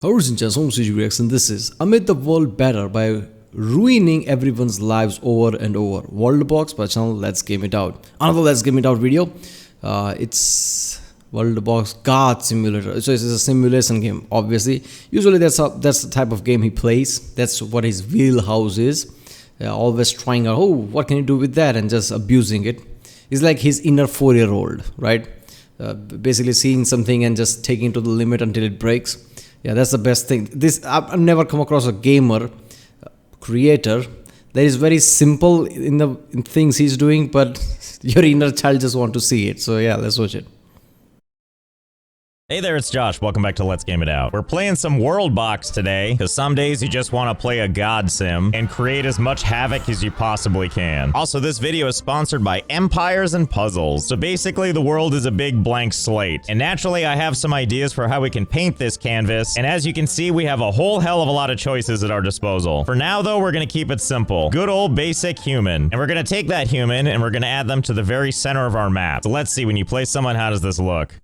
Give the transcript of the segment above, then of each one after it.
Origins home CGX, and this is I made the world better by ruining everyone's lives over and over. WorldBox by channel Let's Game It Out. Another Let's Game It Out video. It's WorldBox God Simulator. So it's a simulation game. Obviously, usually that's the type of game he plays. That's what his wheelhouse is. Always trying out, oh, what can you do with that, and just abusing it. He's like his inner 4-year-old, right? Basically seeing something and just taking it to the limit until it breaks. Yeah, that's the best thing. I've never come across a gamer creator that is very simple in things he's doing, but your inner child just want to see it. So yeah, let's watch it. Hey there, it's Josh. Welcome back to Let's Game It Out. We're playing some WorldBox today, because some days you just want to play a god sim and create as much havoc as you possibly can. Also, this video is sponsored by Empires and Puzzles. So basically, the world is a big blank slate. And naturally, I have some ideas for how we can paint this canvas. And as you can see, we have a whole hell of a lot of choices at our disposal. For now, though, we're going to keep it simple. Good old basic human. And we're going to take that human and we're going to add them to the very center of our map. So let's see, when you play someone, how does this look?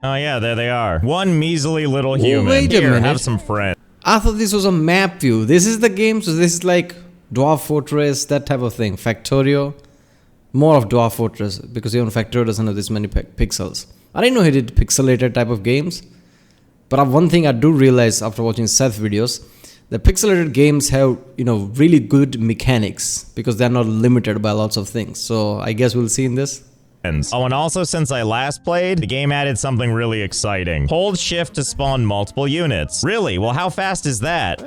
Oh yeah, there they are. One measly little human. Wait a minute. Have some friends. I thought this was a map view. This is the game, so this is like Dwarf Fortress, that type of thing. Factorio. More of Dwarf Fortress, because even Factorio doesn't have this many pixels. I didn't know he did pixelated type of games. But one thing I do realize after watching Seth videos, the pixelated games have, really good mechanics, because they're not limited by lots of things. So I guess we'll see in this. Oh, and also, since I last played, the game added something really exciting. Hold shift to spawn multiple units. Really? Well, how fast is that?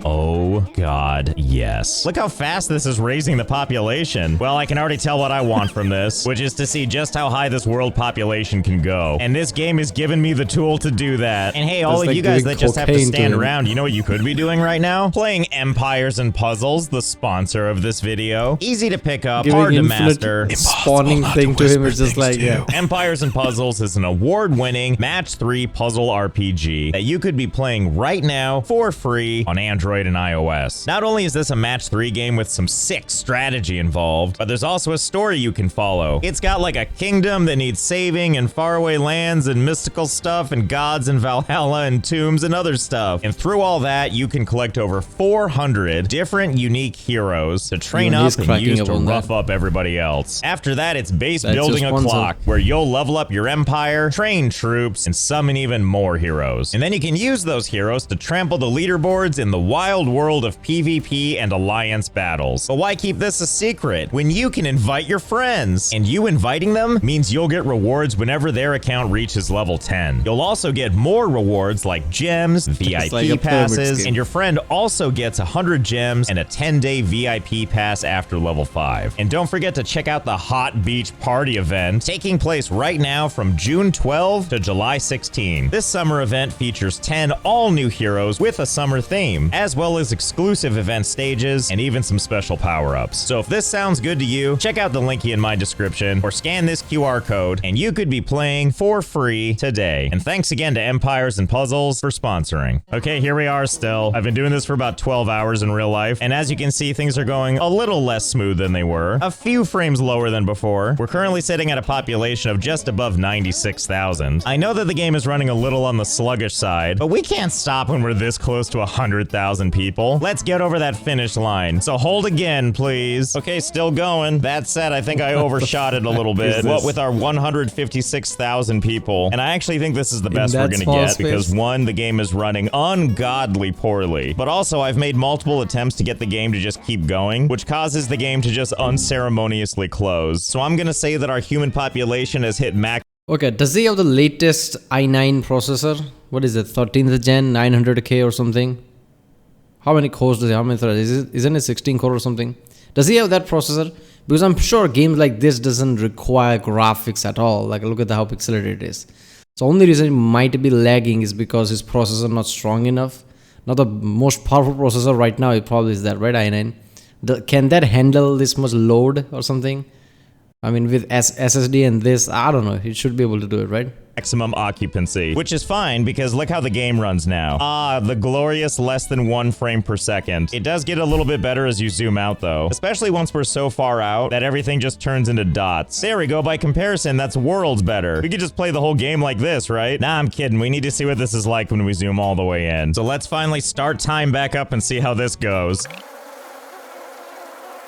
Oh god, yes. Look how fast this is raising the population. Well, I can already tell what I want from this, which is to see just how high this world population can go. And this game has given me the tool to do that. And hey, all of you guys that just have to stand around, you know what you could be doing right now? Playing Empires and Puzzles, the sponsor of this video. Easy to pick up, hard to master. Spawning thing to him is just like, yeah. Empires and Puzzles is an award-winning match 3 puzzle RPG that you could be playing right now for free on Android and iOS. Not only is this a match 3 game with some sick strategy involved, but there's also a story you can follow. It's got like a kingdom that needs saving and faraway lands and mystical stuff and gods and Valhalla and tombs and other stuff. And through all that, you can collect over 400 different unique heroes to train up and use to rough up everybody else. After that, it's base building a clock where you'll level up your empire, train troops, and summon even more heroes. And then you can use those heroes to trample the leaderboards in the wild world of PvP and alliance battles. But why keep this a secret when you can invite your friends? And you inviting them means you'll get rewards whenever their account reaches level 10. You'll also get more rewards like gems, VIP passes, and your friend also gets 100 gems and a 10-day VIP pass after level 5. And don't forget to check out the Hot Beach Party event taking place right now from June 12 to July 16. This summer event features 10 all-new heroes with a summer theme, as well as exclusive event stages and even some special power-ups. So if this sounds good to you, check out the link in my description or scan this QR code and you could be playing for free today. And thanks again to Empires and Puzzles for sponsoring. Okay, here we are still. I've been doing this for about 12 hours in real life, and as you can see, things are going a little less smooth than they were. A few frames lower than before. We're currently sitting at a population of just above 96,000. I know that the game is running a little on the sluggish side, but we can't stop when we're this close to 100,000 people. Let's get over that finish line. So hold again, please. Okay, still going. That said, I think I overshot it a little bit. What with our 156,000 people. And I actually think this is the best we're gonna get because one, the game is running ungodly poorly. But also, I've made multiple attempts to get the game to just keep going, which causes the game to just unceremoniously close. So I'm gonna say that our human population has hit max. Okay, does he have the latest i9 processor? What is it, 13th gen, 900K or something? How many cores does he have? How many threads? Isn't it 16 core or something? Does he have that processor? Because I'm sure games like this doesn't require graphics at all. Like, look at how pixelated it is. So only reason it might be lagging is because his processor not strong enough. Now the most powerful processor right now, it probably is that, right? i9. Can that handle this much load or something? I mean, with SSD and this, I don't know. It should be able to do it, right? maximum occupancy, which is fine because look how the game runs now. Ah, the glorious less than 1 frame per second. It does get a little bit better as you zoom out though, especially once we're so far out that everything just turns into dots. There we go. By comparison, that's worlds better. We could just play the whole game like this, right? Nah, I'm kidding. We need to see what this is like when we zoom all the way in. So let's finally start time back up and see how this goes.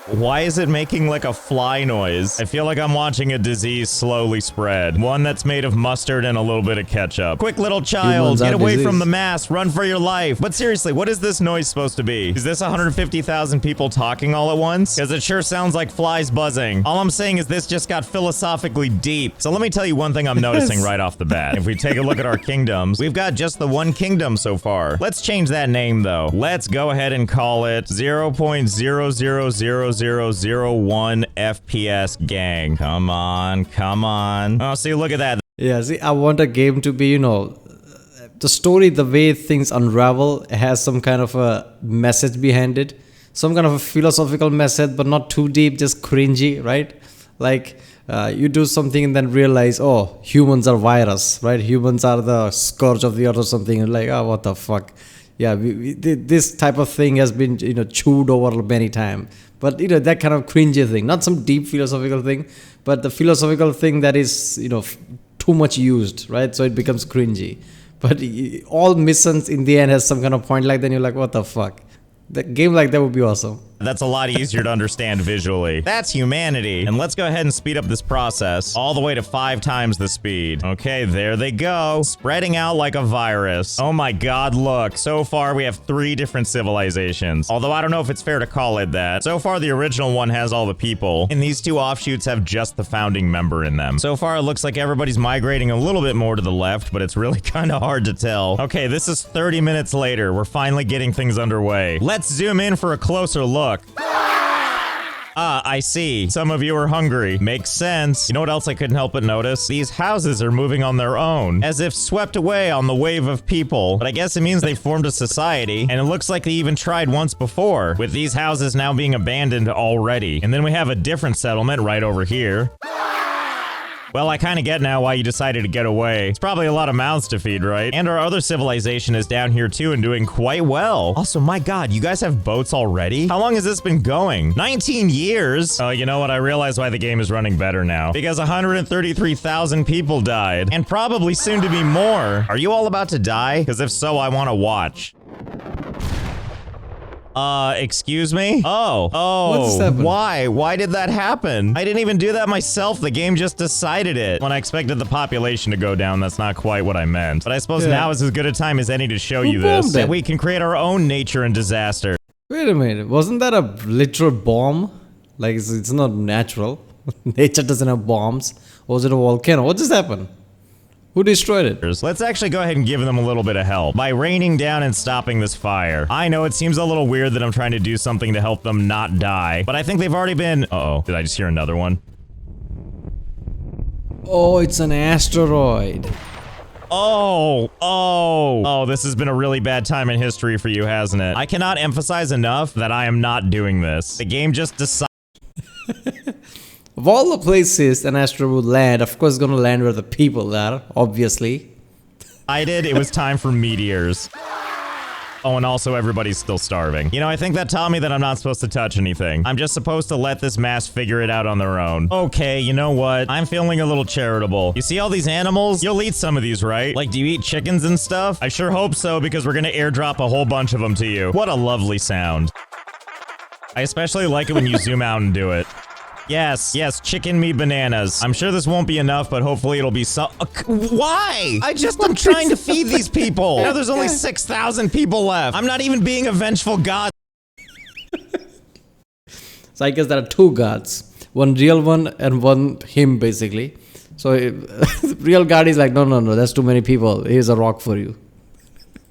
Why is it making like a fly noise? I feel like I'm watching a disease slowly spread. One that's made of mustard and a little bit of ketchup. Quick little child, get away from the mass, run for your life. But seriously, what is this noise supposed to be? Is this 150,000 people talking all at once? Because it sure sounds like flies buzzing. All I'm saying is this just got philosophically deep. So let me tell you one thing I'm noticing right off the bat. If we take a look at our kingdoms, we've got just the one kingdom so far. Let's change that name though. Let's go ahead and call it 0.00001 FPS gang. Come on, come on. Oh, see, look at that. Yeah, see, I want a game to be, the story, the way things unravel, has some kind of a message behind it. Some kind of a philosophical message, but not too deep, just cringy, right? Like, you do something and then realize, oh, humans are virus, right? Humans are the scourge of the earth or something. And like, oh, what the fuck? Yeah, this type of thing has been, chewed over many times. But, that kind of cringy thing, not some deep philosophical thing, but the philosophical thing that is, too much used, right? So it becomes cringy. But all missions in the end has some kind of point like that. And you're like, what the fuck? The game like that would be awesome. That's a lot easier to understand visually. That's humanity. And let's go ahead and speed up this process all the way to 5 times the speed. Okay, there they go. Spreading out like a virus. Oh my god, look. So far, we have 3 different civilizations. Although I don't know if it's fair to call it that. So far, the original one has all the people, and these 2 offshoots have just the founding member in them. So far, it looks like everybody's migrating a little bit more to the left, but it's really kind of hard to tell. Okay, this is 30 minutes later. We're finally getting things underway. Let's zoom in for a closer look. Ah, I see. Some of you are hungry. Makes sense. You know what else I couldn't help but notice? These houses are moving on their own, as if swept away on the wave of people. But I guess it means they formed a society, and it looks like they even tried once before, with these houses now being abandoned already. And then we have a different settlement right over here. Well, I kind of get now why you decided to get away. It's probably a lot of mouths to feed, right? And our other civilization is down here too and doing quite well. Also, my god, you guys have boats already? How long has this been going? 19 years? Oh, you know what? I realize why the game is running better now. Because 133,000 people died. And probably soon to be more. Are you all about to die? Because if so, I want to watch. Excuse me? Oh, why? Why did that happen? I didn't even do that myself. The game just decided it. When I expected the population to go down, that's not quite what I meant. But I suppose now is as good a time as any to show you this. That we can create our own nature and disaster. Wait a minute. Wasn't that a literal bomb? Like, it's not natural. Nature doesn't have bombs. Or was it a volcano? What just happened? Who destroyed it? Let's actually go ahead and give them a little bit of help by raining down and stopping this fire. I know it seems a little weird that I'm trying to do something to help them not die, but I think they've already been... Uh-oh, did I just hear another one? Oh, it's an asteroid. Oh, this has been a really bad time in history for you, hasn't it? I cannot emphasize enough that I am not doing this. The game just decided... Of all the places an asteroid would land, of course it's gonna land where the people are, obviously. It was time for meteors. Oh, and also everybody's still starving. You know, I think that taught me that I'm not supposed to touch anything. I'm just supposed to let this mass figure it out on their own. Okay, you know what? I'm feeling a little charitable. You see all these animals? You'll eat some of these, right? Like, do you eat chickens and stuff? I sure hope so, because we're gonna airdrop a whole bunch of them to you. What a lovely sound. I especially like it when you zoom out and do it. Yes, chicken me bananas. I'm sure this won't be enough, but hopefully it'll be some... why? I'm trying to feed these people. Now there's only 6,000 people left. I'm not even being a vengeful god. So I guess there are 2 gods. One real one and one him, basically. So real god is like, no, that's too many people. Here's a rock for you.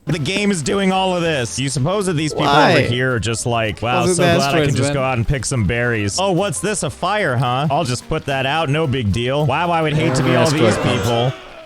The game is doing all of this. You suppose that these people over here are just like, wow, so glad I can just go out and pick some berries. Oh, what's this? A fire, huh? I'll just put that out. No big deal. Wow, I would hate to be all these people.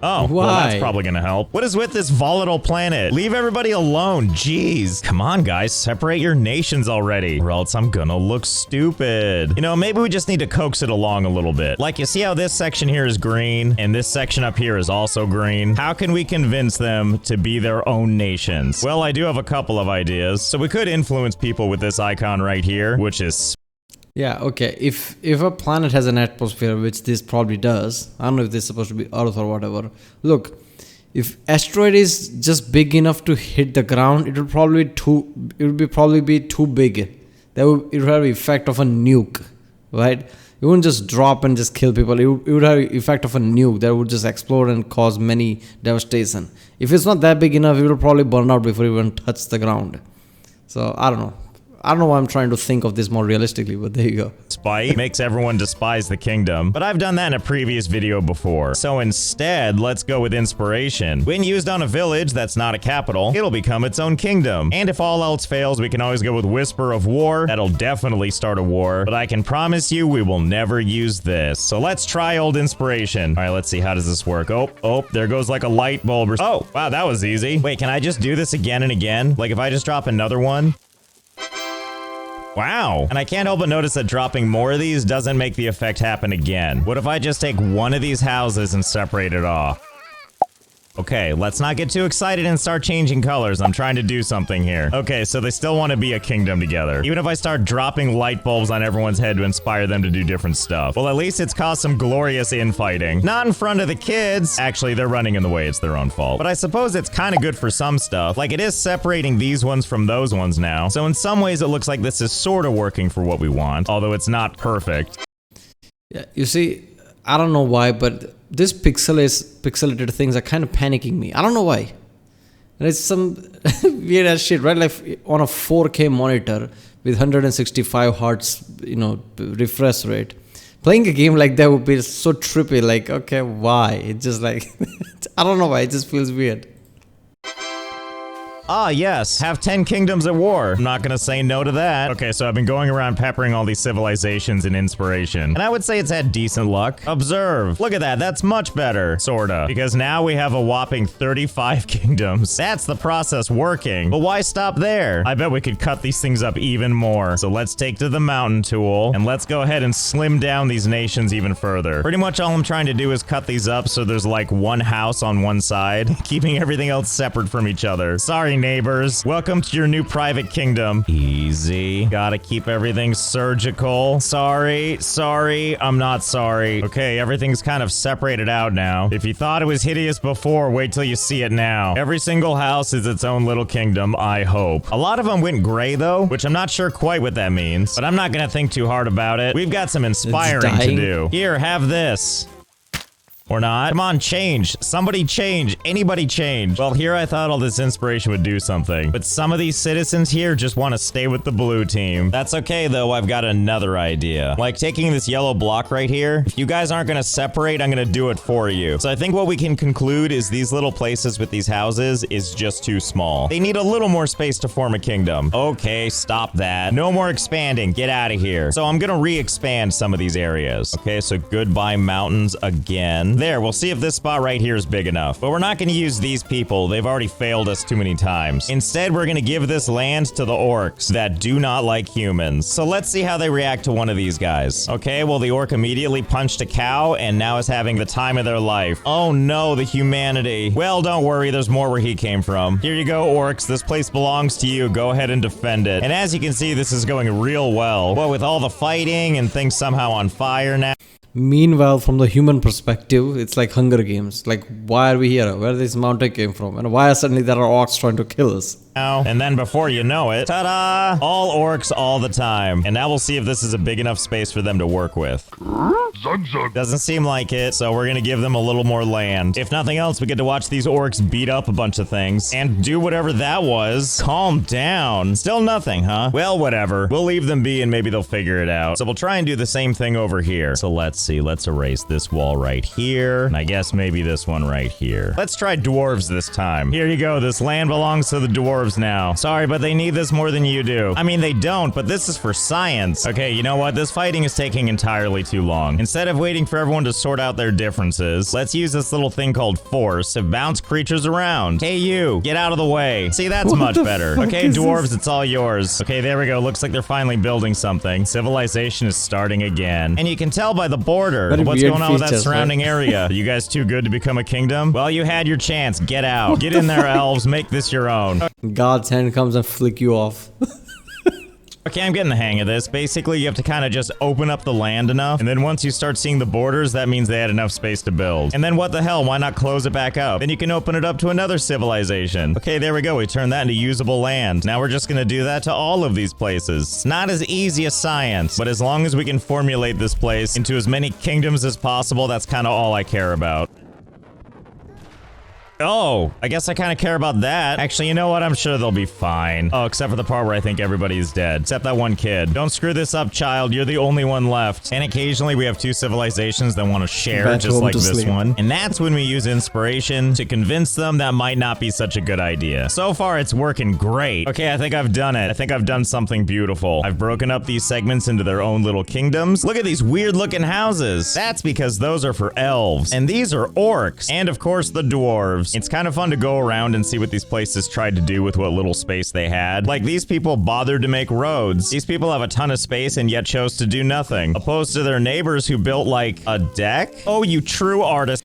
Oh, well, Why? that's probably gonna help. What is with this volatile planet? Leave everybody alone, jeez. Come on, guys, separate your nations already, or else I'm gonna look stupid. You know, maybe we just need to coax it along a little bit. Like, you see how this section here is green, and this section up here is also green? How can we convince them to be their own nations? Well, I do have a couple of ideas. So we could influence people with this icon right here, which is... Yeah, okay. If a planet has an atmosphere, which this probably does, I don't know if this is supposed to be Earth or whatever. Look, if asteroid is just big enough to hit the ground, it would probably be too big. It would have the effect of a nuke, right? It wouldn't just drop and just kill people. It would have the effect of a nuke that would just explode and cause many devastation. If it's not that big enough, it will probably burn out before it even touches the ground. So I don't know. I don't know why I'm trying to think of this more realistically, but there you go. Spite makes everyone despise the kingdom, but I've done that in a previous video before. So instead, let's go with inspiration. When used on a village that's not a capital, it'll become its own kingdom. And if all else fails, we can always go with whisper of war. That'll definitely start a war, but I can promise you we will never use this. So let's try old inspiration. All right, let's see, how does this work? Oh, there goes like a light bulb. Oh, wow, that was easy. Wait, can I just do this again and again? Like if I just drop another one? Wow. And I can't help but notice that dropping more of these doesn't make the effect happen again. What if I just take one of these houses and separate it off? Okay, let's not get too excited and start changing colors. I'm trying to do something here. Okay, so they still want to be a kingdom together. Even if I start dropping light bulbs on everyone's head to inspire them to do different stuff. Well, at least it's caused some glorious infighting. Not in front of the kids. Actually, they're running in the way. It's their own fault. But I suppose it's kind of good for some stuff. Like, it is separating these ones from those ones now. So in some ways, it looks like this is sort of working for what we want, although it's not perfect. Yeah, you see, I don't know why, but this pixelated things are kind of panicking me. I don't know why. And it's some weird ass shit, right? Like on a 4K monitor with 165 hertz, refresh rate. Playing a game like that would be so trippy. Like, okay, why? It's just like, I don't know why. It just feels weird. Ah, yes. Have 10 kingdoms at war. I'm not gonna say no to that. Okay, so I've been going around peppering all these civilizations in inspiration. And I would say it's had decent luck. Observe. Look at that. That's much better. Sorta. Because now we have a whopping 35 kingdoms. That's the process working. But why stop there? I bet we could cut these things up even more. So let's take to the mountain tool. And let's go ahead and slim down these nations even further. Pretty much all I'm trying to do is cut these up so there's like one house on one side, keeping everything else separate from each other. Sorry, neighbors. Welcome to your new private kingdom. Easy. Gotta keep everything surgical. Sorry, I'm not sorry. Okay, everything's kind of separated out now. If you thought it was hideous before, wait till you see it now. Every single house is its own little kingdom, I hope. A lot of them went gray though, which I'm not sure quite what that means, but I'm not gonna think too hard about it. We've got some inspiring to do. Here, have this. Or not. Come on, change. Somebody change. Anybody change. Well, here I thought all this inspiration would do something. But some of these citizens here just want to stay with the blue team. That's okay, though. I've got another idea. Like taking this yellow block right here. If you guys aren't going to separate, I'm going to do it for you. So I think what we can conclude is these little places with these houses is just too small. They need a little more space to form a kingdom. Okay, stop that. No more expanding. Get out of here. So I'm going to re-expand some of these areas. Okay, so goodbye mountains again. There, we'll see if this spot right here is big enough. But we're not going to use these people. They've already failed us too many times. Instead, we're going to give this land to the orcs that do not like humans. So let's see how they react to one of these guys. Okay, well, the orc immediately punched a cow and now is having the time of their life. Oh no, the humanity. Well, don't worry, there's more where he came from. Here you go, orcs. This place belongs to you. Go ahead and defend it. And as you can see, this is going real well. Well, with all the fighting and things somehow on fire now. Meanwhile, from the human perspective, it's like Hunger Games. Like, why are we here? Where this mountain came from? And why suddenly there are orcs trying to kill us? And then before you know it, ta-da! All orcs all the time. And now we'll see if this is a big enough space for them to work with. Doesn't seem like it, so we're gonna give them a little more land. If nothing else, we get to watch these orcs beat up a bunch of things and do whatever that was. Calm down. Still nothing, huh? Well, whatever. We'll leave them be and maybe they'll figure it out. So we'll try and do the same thing over here. So let's see. Let's erase this wall right here. And I guess maybe this one right here. Let's try dwarves this time. Here you go. This land belongs to the dwarves now. Sorry, but they need this more than you do. I mean, they don't, but this is for science. Okay, you know what? This fighting is taking entirely too long. Instead of waiting for everyone to sort out their differences, let's use this little thing called force to bounce creatures around. Hey, you, get out of the way. See, that's much better. Okay, dwarves, it's all yours. Okay, there we go. Looks like they're finally building something. Civilization is starting again. And you can tell by the border what's going on with that surrounding area. Are you guys too good to become a kingdom? Well, you had your chance. Get out. Get in there, elves. Make this your own. God's hand comes and flick you off. Okay, I'm getting the hang of this. Basically, you have to kind of just open up the land enough, and then once you start seeing the borders, that means they had enough space to build. And then what the hell, why not close it back up? Then you can open it up to another civilization. Okay, there we go. We turned that into usable land. Now we're just gonna do that to all of these places. It's not as easy as science, but as long as we can formulate this place into as many kingdoms as possible, that's kind of all I care about. Oh, I guess I kind of care about that. Actually, you know what? I'm sure they'll be fine. Oh, except for the part where I think everybody's dead. Except that one kid. Don't screw this up, child. You're the only one left. And occasionally we have two civilizations that want to share, just like this one. And that's when we use inspiration to convince them that might not be such a good idea. So far, it's working great. Okay, I think I've done it. I think I've done something beautiful. I've broken up these segments into their own little kingdoms. Look at these weird looking houses. That's because those are for elves. And these are orcs. And of course, the dwarves. It's kind of fun to go around and see what these places tried to do with what little space they had. Like, these people bothered to make roads. These people have a ton of space and yet chose to do nothing. Opposed to their neighbors who built, like, a deck? Oh, you true artist.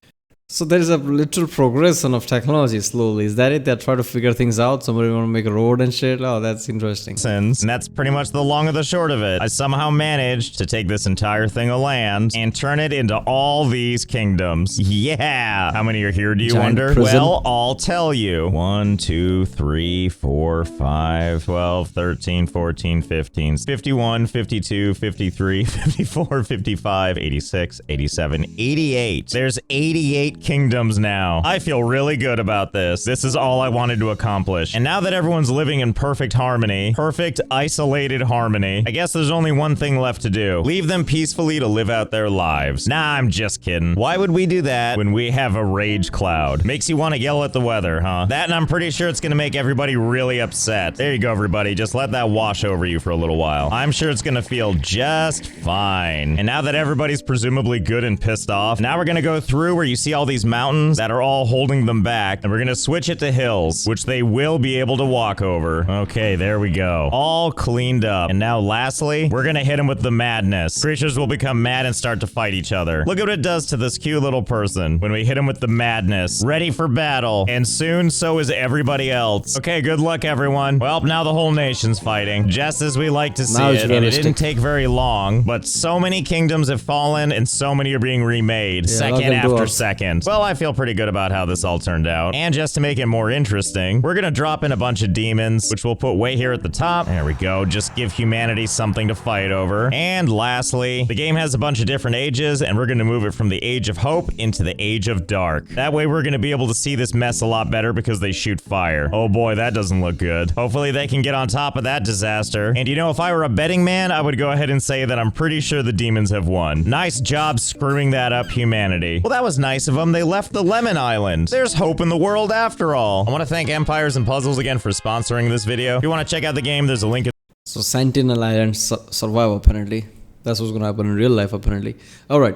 So there is a literal progression of technology slowly. Is that it? They're trying to figure things out. Somebody want to make a road and shit. Oh, that's interesting. And that's pretty much the long of the short of it. I somehow managed to take this entire thing of land and turn it into all these kingdoms. Yeah. How many are here, do you wonder? Prison. Well, I'll tell you. 1, 2, 3, 4, 5, 12, 13, 14, 15, 51, 52, 53, 54, 55, 86, 87, 88. There's 88 kingdoms now. I feel really good about this. This is all I wanted to accomplish. And now that everyone's living in perfect harmony, perfect isolated harmony, I guess there's only one thing left to do. Leave them peacefully to live out their lives. Nah, I'm just kidding. Why would we do that when we have a rage cloud? Makes you want to yell at the weather, huh? That, and I'm pretty sure it's gonna make everybody really upset. There you go, everybody. Just let that wash over you for a little while. I'm sure it's gonna feel just fine. And now that everybody's presumably good and pissed off, now we're gonna go through where you see all these mountains that are all holding them back, and we're gonna switch it to hills, which they will be able to walk over. Okay, there we go. All cleaned up. And now lastly, we're gonna hit them with the madness. Creatures will become mad and start to fight each other. Look at what it does to this cute little person when we hit him with the madness. Ready for battle. And soon, so is everybody else. Okay, good luck, everyone. Well, now the whole nation's fighting, just as we like to see it. And it didn't take very long, but so many kingdoms have fallen and so many are being remade, second after second. Well, I feel pretty good about how this all turned out. And just to make it more interesting, we're gonna drop in a bunch of demons, which we'll put way here at the top. There we go. Just give humanity something to fight over. And lastly, the game has a bunch of different ages, and we're gonna move it from the Age of Hope into the Age of Dark. That way we're gonna be able to see this mess a lot better because they shoot fire. Oh boy, that doesn't look good. Hopefully they can get on top of that disaster. And you know, if I were a betting man, I would go ahead and say that I'm pretty sure the demons have won. Nice job screwing that up, humanity. Well, that was nice of them. They left the Lemon Island. There's hope in the world after all. I want to thank Empires and Puzzles again for sponsoring this video. If you want to check out the game, there's a link. So Sentinel Island survive apparently. That's what's gonna happen in real life apparently. Alright.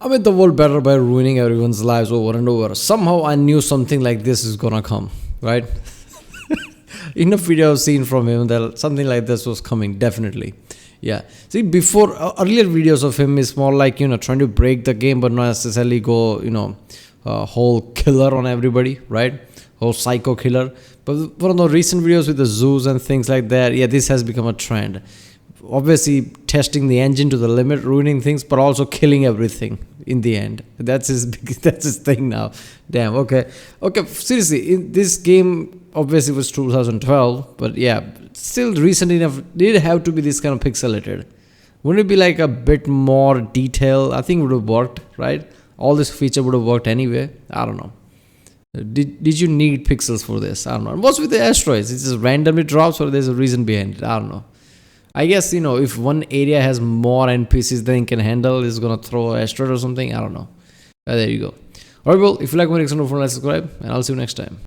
I made the world better by ruining everyone's lives over and over. Somehow I knew something like this is gonna come, right? Enough videos seen from him that something like this was coming, definitely. Yeah. See, before, earlier videos of him is more like, you know, trying to break the game but not necessarily go, you know, whole killer on everybody, right? Whole psycho killer. But one of the recent videos with the zoos and things like that, yeah, this has become a trend. Obviously testing the engine to the limit, ruining things, but also killing everything in the end. That's his thing now. Damn. Okay, seriously, in this game obviously was 2012, but yeah, still recent enough. Did it have to be this kind of pixelated? Wouldn't it be like a bit more detail? I think it would have worked, right? All this feature would have worked anyway. I don't know. Did you need pixels for this? I don't know. And what's with the asteroids? It just randomly drops, or there's a reason behind it? I don't know. I guess, if one area has more NPCs than it can handle, it's gonna throw an asteroid or something. I don't know. There you go. Alright, well, if you like my reaction, don't forget to subscribe, and I'll see you next time.